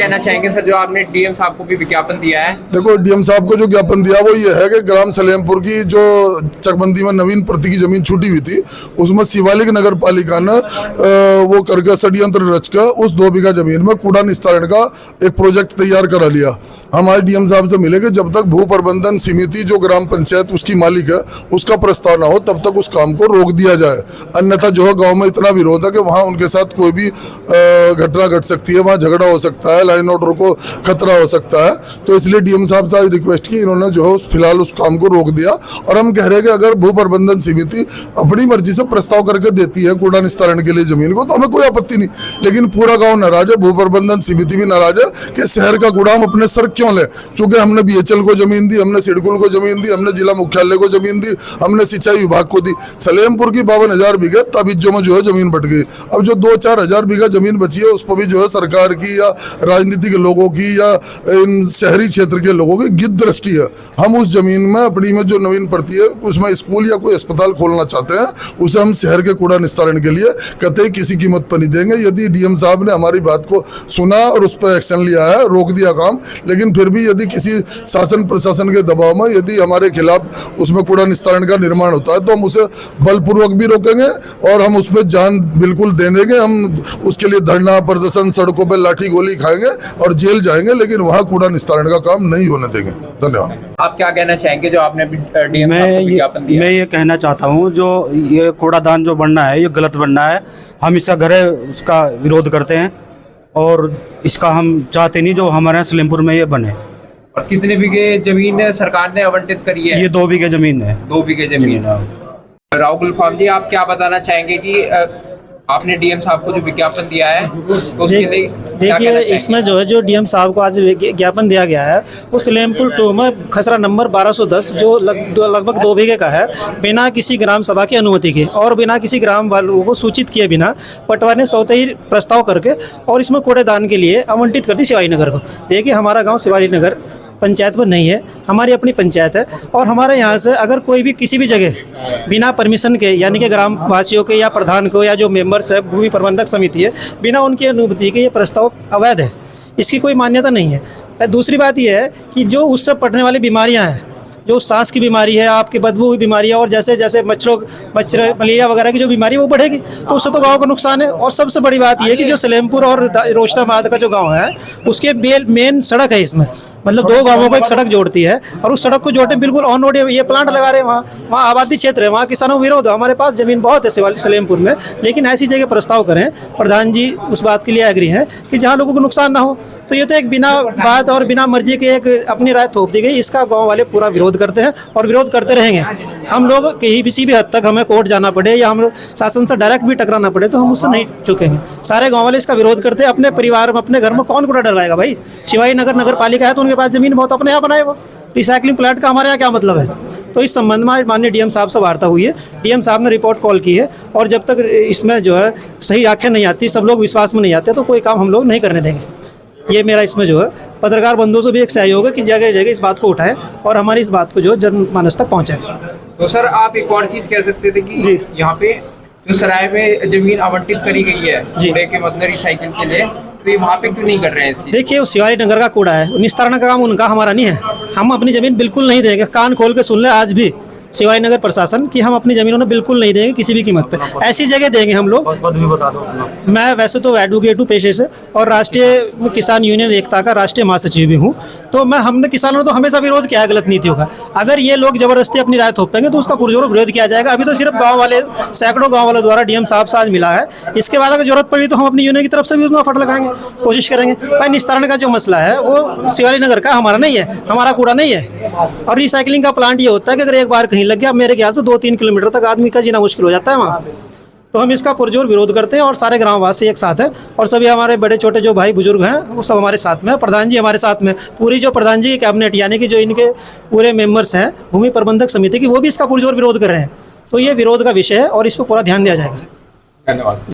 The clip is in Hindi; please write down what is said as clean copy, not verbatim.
कहना चाहेंगे सर, जो आपने डीएम साहब को भी विज्ञापन दिया है? देखो, डीएम साहब को जो ज्ञापन दिया वो ये है कि ग्राम सलेमपुर की जो चकबंदी में नवीन प्रति की जमीन छूटी हुई थी, उसमें शिवालिक नगर पालिका ने वो करके षड्यंत्र रचकर उस 2 बीघा जमीन में कूड़ा निस्तारण का एक प्रोजेक्ट तैयार करा लिया। हमारे डीएम साहब से मिले कि जब तक भू प्रबंधन समिति जो ग्राम पंचायत उसकी मालिक है उसका प्रस्ताव ना हो तब तक उस काम को रोक दिया जाए, अन्यथा जो है गांव में इतना विरोध है कि वहां उनके साथ कोई भी घटना घट सकती है, वहां झगड़ा हो सकता है, लाइन ऑर्डर को खतरा हो सकता है। तो इसलिए डीएम साहब से आज रिक्वेस्ट की, इन्होंने जो है फिलहाल उस काम को रोक दिया। और हम कह रहे हैं कि अगर भू प्रबंधन समिति अपनी मर्जी से प्रस्ताव करके देती है कूड़ा निस्तारण के लिए जमीन को तो हमें कोई आपत्ति नहीं, लेकिन पूरा गाँव नाराज है, भू प्रबंधन समिति भी नाराज है कि शहर का कूड़ा हम अपने सर क्यों ले। चूंकि हमने बीएचएल को जमीन दी, हमने सिडकुल को जमीन दी, हमने जिला मुख्यालय को जमीन दी, हमने सिंचाई विभाग को दी। सलेमपुर की 52,000 बीघे ताबीजों में जो है जमीन बट गई। अब जो 2-4 हजार बीघा जमीन बची है उस पर भी जो है सरकार की या राजनीतिक लोगों की या इन शहरी क्षेत्र के लोगों की गिद्ध दृष्टि है। हम उस जमीन में अपनी में जो नवीन पड़ती है उसमें स्कूल या कोई अस्पताल खोलना चाहते हैं, उसे हम शहर के कूड़ा निस्तारण के लिए कतई किसी कीमत पर नहीं देंगे। यदि डीएम साहब ने हमारी बात को सुना और उस पर एक्शन लिया है, रोक दिया काम, लेकिन फिर भी यदि किसी शासन प्रशासन के दबाव में यदि हमारे खिलाफ उसमें कूड़ा निस्तारण का निर्माण होता है तो हम उसे बलपूर्वक भी रोकेंगे और हम उसमें जान बिल्कुल दे देंगे। हम उसके लिए धरना प्रदर्शन, सड़कों पर लाठी गोली खाएंगे और जेल जाएंगे, लेकिन वहाँ कूड़ा निस्तारण का काम नहीं होने देंगे। धन्यवाद। आप क्या कहना चाहेंगे जो आपने डीएम साहब को विज्ञापन दिया? मैं ये कहना चाहता हूँ, जो ये कूड़ादान जो बनना है ये गलत बनना है। हम इसका उसका विरोध करते हैं और इसका हम चाहते नहीं जो हमारे यहाँ सलेमपुर में ये बने। और कितने बीघे जमीन सरकार ने आवंटित करी है? ये 2 बीघे जमीन है। 2 बीघे जमीन। राहुल गुलफाम जी, आप क्या बताना चाहेंगे कि आपने डीएम साहब को जो विज्ञापन दिया है तो उसके लिए देखिए, इसमें जो है जो डीएम साहब को आज ज्ञापन दिया गया है वो सलेमपुर 2 में खसरा नंबर 1210 जो लगभग 2 बीघे का है, बिना किसी ग्राम सभा की अनुमति के और बिना किसी ग्राम वालों को सूचित किए बिना पटवारी ने स्वतः ही प्रस्ताव करके और इसमें कूड़ेदान के लिए आवंटित कर दी शिवाजी नगर को। देखिए, हमारा गाँव शिवाजी नगर पंचायत में नहीं है, हमारी अपनी पंचायत है और हमारे यहाँ से अगर कोई भी किसी भी जगह बिना परमिशन के, यानी कि ग्राम वासियों के या प्रधान को या जो मेंबर्स है भूमि प्रबंधक समिति है, बिना उनकी अनुमति के ये प्रस्ताव अवैध है, इसकी कोई मान्यता नहीं है। दूसरी बात यह है कि जो उससे पड़ने वाली बीमारियाँ हैं, जो सांस की बीमारी है, आपकी बदबू की बीमारी है और जैसे जैसे मच्छर मलेरिया वगैरह की जो बीमारी है वो बढ़ेगी, तो उससे तो गांव को नुकसान है। और सबसे बड़ी बात यह है कि जो सलेमपुर और रोशनाबाद का जो गांव है उसके मेन सड़क है, इसमें मतलब 2 गांवों को एक सड़क जोड़ती है और उस सड़क को जोड़ने बिल्कुल ऑन रोड ये प्लांट लगा रहे हैं। वहाँ आबादी क्षेत्र है, वहाँ किसानों को विरोध है। हमारे पास ज़मीन बहुत है सलेमपुर में, लेकिन ऐसी जगह प्रस्ताव करें, प्रधान जी उस बात के लिए एग्री हैं कि जहाँ लोगों को नुकसान ना हो। तो ये तो एक बिना बात और बिना मर्जी के एक अपनी राय थोप दी गई, इसका गांव वाले पूरा विरोध करते हैं और विरोध करते रहेंगे। हम लोग कहीं किसी भी हद तक हमें कोर्ट जाना पड़े या हम शासन से डायरेक्ट भी टकराना पड़े तो हम उससे नहीं चुकेंगे। सारे गांव वाले इसका विरोध करते हैं। अपने परिवार में, अपने घर में कौन कूड़ा डलवाएगा भाई? शिवाजी नगर पालिका है तो उनके पास जमीन बहुत, अपने यहाँ बनाए वो रिसाइकलिंग प्लांट का हमारे यहाँ क्या मतलब है? तो इस संबंध में माननीय डीएम साहब से वार्ता हुई है, डीएम साहब ने रिपोर्ट कॉल की है और जब तक इसमें जो है सही आंखें नहीं आती, सब लोग विश्वास में नहीं आते, तो कोई काम हम लोग नहीं करने देंगे। ये मेरा इसमें जो है पत्रकार बंधुओं से भी एक सहयोग है कि जगह जगह इस बात को उठाएं और हमारी इस बात को जो जनमानस तक पहुँचाएं। तो सर, आप एक और चीज़ कह सकते थे कि यहाँ पे जो सराय में जमीन आवंटित करी गई है कूड़े के मतलब रिसाइकिल के लिए, तो ये वहाँ पे क्यों नहीं कर रहे हैं? देखिए, वो शिवाजी नगर का कूड़ा है, निस्तारण का काम उनका, हमारा नहीं है। हम अपनी ज़मीन बिल्कुल नहीं देंगे, कान खोल के सुन ले आज भी शिवाजी नगर प्रशासन कि हम अपनी ज़मीनों में बिल्कुल नहीं देंगे किसी भी कीमत पे। ऐसी जगह देंगे हम लोग। बता दो। मैं वैसे तो एडवोकेट हूँ पेशे से और राष्ट्रीय किसान यूनियन एकता का राष्ट्रीय महासचिव भी हूँ, तो हमने किसानों ने तो हमेशा विरोध किया है गलत नीतियों का। अगर ये लोग जबरदस्ती अपनी राय थोपेंगे तो उसका पुरजोर विरोध किया जाएगा। अभी तो सिर्फ गाँव वाले, सैकड़ों गाँव वालों द्वारा डीएम साहब से आज मिला है। इसके बाद अगर जरूरत पड़ी तो हम अपनी यूनियन की तरफ से भी उसमें फट लगाएंगे, कोशिश करेंगे। भाई, निस्तारण का जो मसला है वो शिवाजी नगर का, हमारा नहीं है, हमारा कूड़ा नहीं है। और रिसाइकलिंग का प्लांट ये होता है कि अगर एक बार कहीं लग गया, मेरे ख्याल से 2-3 किलोमीटर तक आदमी का जीना मुश्किल हो जाता है वहाँ। तो हम इसका पुरजोर विरोध करते हैं और सारे ग्रामवासी एक साथ हैं और सभी हमारे बड़े छोटे जो भाई बुजुर्ग हैं वो सब हमारे साथ में, प्रधान जी हमारे साथ में, पूरी जो प्रधान जी की कैबिनेट यानी कि जो इनके पूरे मेंबर्स हैं भूमि प्रबंधक समिति की, वो भी इसका पुरजोर विरोध कर रहे हैं। तो ये विरोध का विषय है और इस पर पूरा ध्यान दिया जाएगा। धन्यवाद।